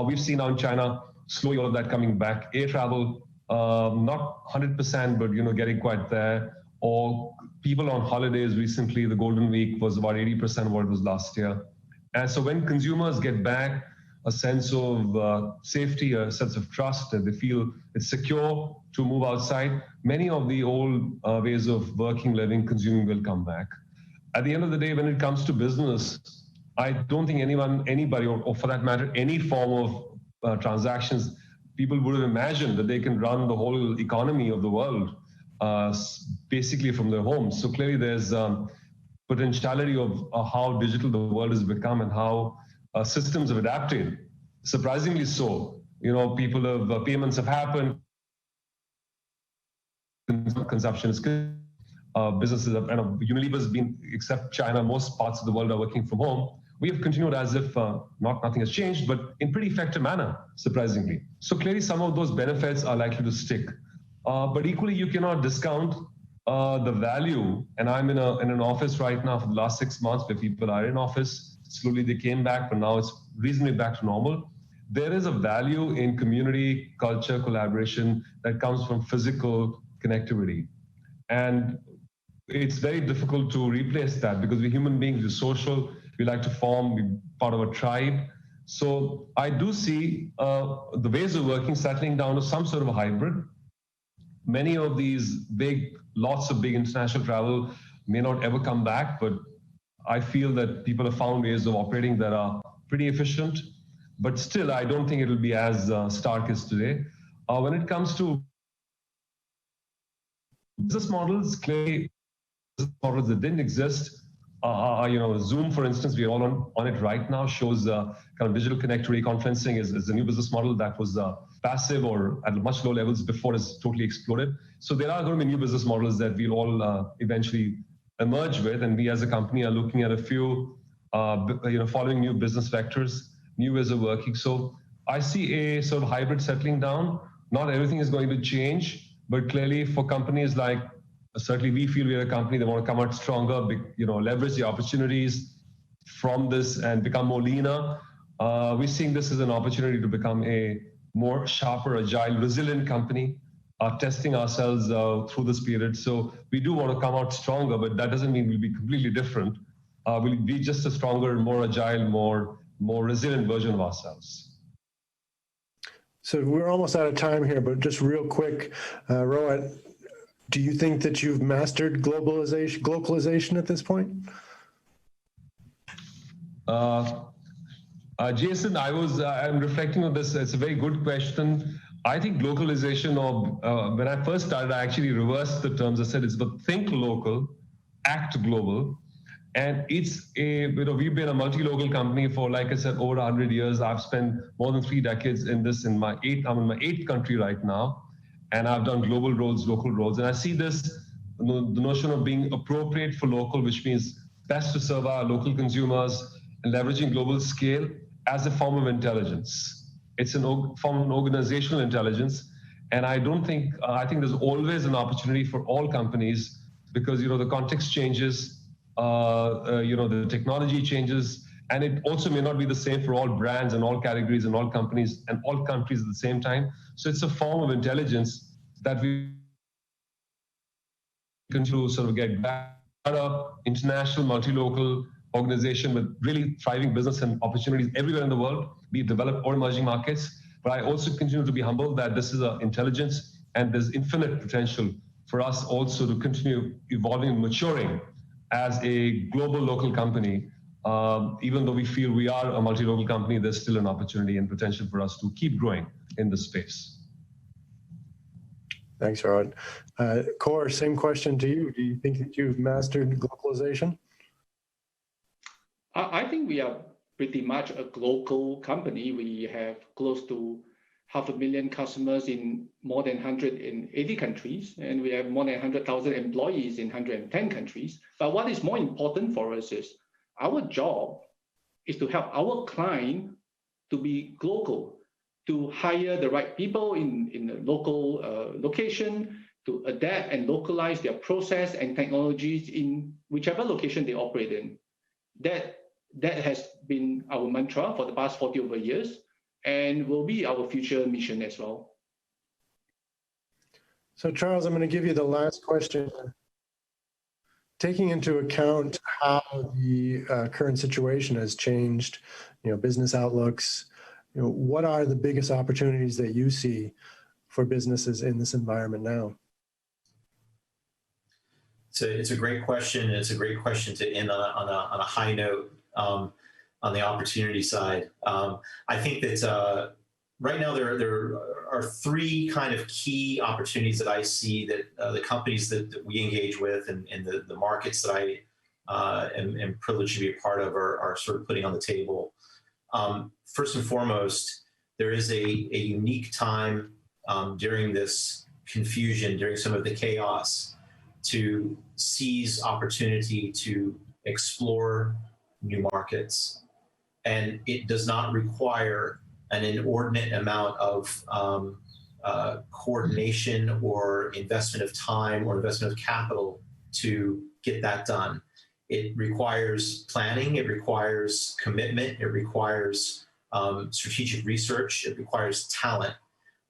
We've seen now in China slowly all of that coming back. Air travel, not 100%, but getting quite there. Or people on holidays recently, the Golden Week was about 80% of what it was last year. And so when consumers get back a sense of safety, a sense of trust, and they feel it's secure to move outside, many of the old ways of working, living, consuming will come back. At the end of the day, when it comes to business, I don't think anybody, or for that matter, any form of transactions, people would have imagined that they can run the whole economy of the world basically from their homes. So clearly there's potentiality of how digital the world has become and how systems have adapted. Surprisingly so, payments have happened, consumption is good, businesses have, Unilever's been, except China, most parts of the world are working from home. We have continued as if nothing has changed, but in pretty effective manner, surprisingly. So clearly some of those benefits are likely to stick. But equally, you cannot discount the value. And I'm in an office right now for the last 6 months where people are in office. Slowly they came back, but now it's reasonably back to normal. There is a value in community, culture, collaboration that comes from physical connectivity. And it's very difficult to replace that because we're human beings, we're social, we like to form, we're part of a tribe. So I do see the ways of working settling down to some sort of a hybrid. Many of these lots of big international travel may not ever come back, but I feel that people have found ways of operating that are pretty efficient. But still, I don't think it'll be as stark as today. When it comes to business models, clearly models that didn't exist. Zoom, for instance, we're all on it right now, shows kind of digital connectivity conferencing is a new business model that was passive or at much low levels before it's totally exploded. So there are going to be new business models that we'll all eventually emerge with, and we as a company are looking at a few, following new business vectors, new ways of working. So I see a sort of hybrid settling down. Not everything is going to change, but clearly for companies like, certainly we feel we're a company that want to come out stronger, leverage the opportunities from this and become more leaner. We're seeing this as an opportunity to become a more sharper, agile, resilient company, testing ourselves through this period. So we do want to come out stronger, but that doesn't mean we'll be completely different. We'll be just a stronger, more agile, more resilient version of ourselves. So we're almost out of time here, but just real quick, Rohit, do you think that you've mastered glocalization at this point? Jason, I'm reflecting on this. It's a very good question. I think glocalization, when I first started, I actually reversed the terms. I said it's about think local, act global. And it's we've been a multi-local company for, like I said, over 100 years. I've spent more than 3 decades in this. I'm in my 8th country right now. And I've done global roles, local roles. And I see this, the notion of being appropriate for local, which means best to serve our local consumers and leveraging global scale as a form of intelligence. It's a form of organizational intelligence. And I think there's always an opportunity for all companies because, the context changes, the technology changes, and it also may not be the same for all brands and all categories and all companies and all countries at the same time. So it's a form of intelligence that we continue to sort of get better, international, multi-local organization with really thriving business and opportunities everywhere in the world, be it developed or emerging markets. But I also continue to be humble that this is an intelligence and there's infinite potential for us also to continue evolving and maturing as a global local company. Even though we feel we are a multi-local company, there's still an opportunity and potential for us to keep growing in this space. Thanks, Rohit. Khor, same question to you. Do you think that you've mastered globalization? I think we are pretty much a global company. We have close to 500,000 customers in more than 180 countries, and we have more than 100,000 employees in 110 countries. But what is more important for us is our job is to help our client to be global, to hire the right people in the local location, to adapt and localize their process and technologies in whichever location they operate in. That has been our mantra for the past 40 over years and will be our future mission as well. So Charles, I'm going to give you the last question. Taking into account how the current situation has changed, business outlooks, what are the biggest opportunities that you see for businesses in this environment now? It's a great question. It's a great question to end on a high note on the opportunity side. I think that right now there are 3 kind of key opportunities that I see that the companies that we engage with and the markets that I am privileged to be a part of are sort of putting on the table. First and foremost, there is a unique time during this confusion, during some of the chaos, to seize opportunity to explore new markets. And it does not require an inordinate amount of coordination or investment of time or investment of capital to get that done. It requires planning, it requires commitment, it requires strategic research, it requires talent.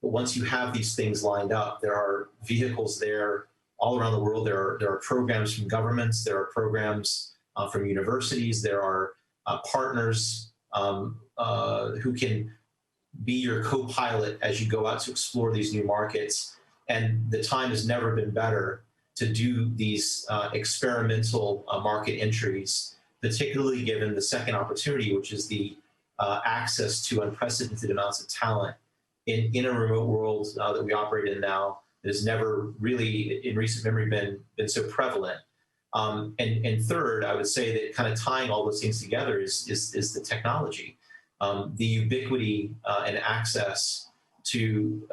But once you have these things lined up, there are vehicles there all around the world. There are programs from governments, there are programs from universities, there are partners who can be your co-pilot as you go out to explore these new markets. And the time has never been better to do these experimental market entries, particularly given the second opportunity, which is the access to unprecedented amounts of talent in a remote world that we operate in now that has never really, in recent memory, been so prevalent. And third, I would say that kind of tying all those things together is the technology, the ubiquity and access to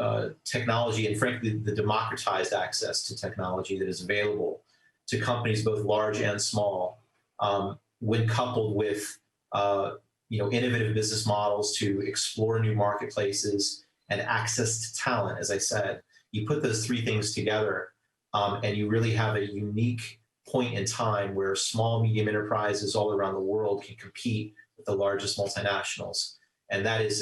technology, and frankly, the democratized access to technology that is available to companies both large and small, when coupled with innovative business models to explore new marketplaces and access to talent. As I said, you put those three things together, and you really have a unique point in time where small, medium enterprises all around the world can compete with the largest multinationals. And that is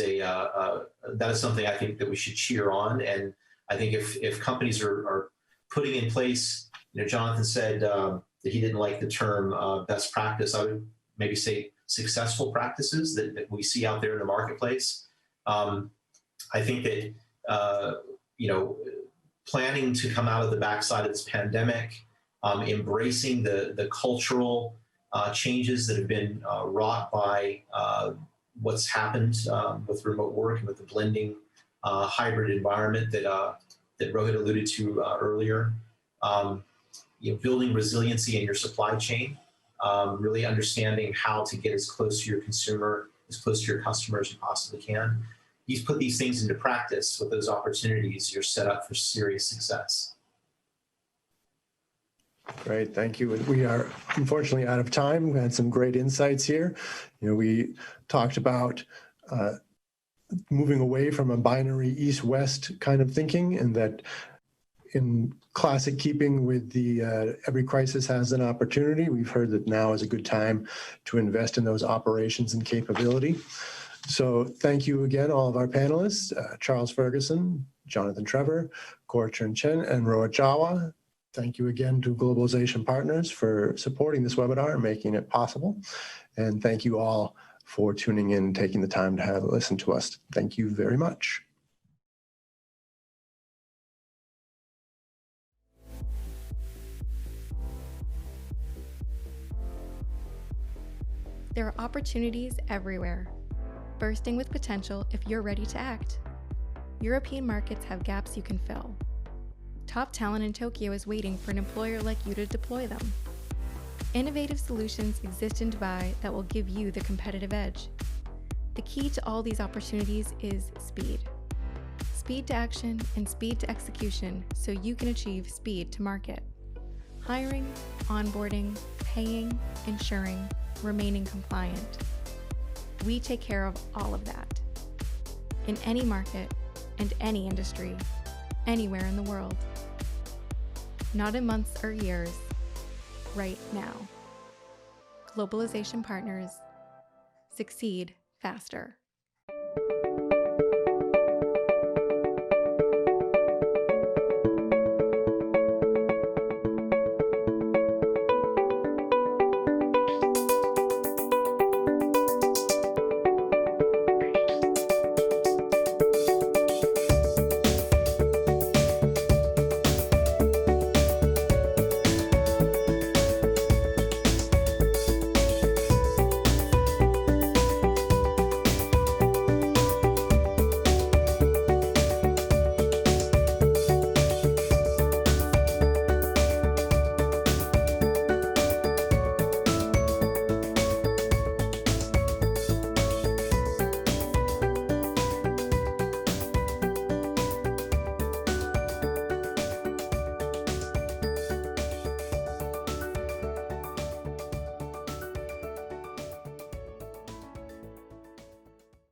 something I think that we should cheer on. And I think if companies are putting in place, Jonathan said that he didn't like the term best practice. I would maybe say successful practices that we see out there in the marketplace. I think that planning to come out of the backside of this pandemic, embracing the cultural changes that have been wrought by what's happened with remote work and with the blending hybrid environment that Rohit alluded to earlier. Building resiliency in your supply chain, really understanding how to get as close to your consumer, as close to your customer as you possibly can. You put these things into practice with those opportunities, you're set up for serious success. Great, thank you. We are unfortunately out of time. We had some great insights here. We talked about moving away from a binary east-west kind of thinking, and that in classic keeping with the every crisis has an opportunity, we've heard that now is a good time to invest in those operations and capability. So thank you again, all of our panelists, Charles Ferguson, Jonathan Trevor, Khor Chern Chuen, and Rohit Jawa. Thank you again to Globalization Partners for supporting this webinar and making it possible. And thank you all for tuning in and taking the time to listen to us. Thank you very much. There are opportunities everywhere, bursting with potential if you're ready to act. European markets have gaps you can fill. Top talent in Tokyo is waiting for an employer like you to deploy them. Innovative solutions exist in Dubai that will give you the competitive edge. The key to all these opportunities is speed. Speed to action and speed to execution so you can achieve speed to market. Hiring, onboarding, paying, ensuring, remaining compliant. We take care of all of that. In any market and any industry, anywhere in the world. Not in months or years, right now. Globalization Partners. Succeed faster.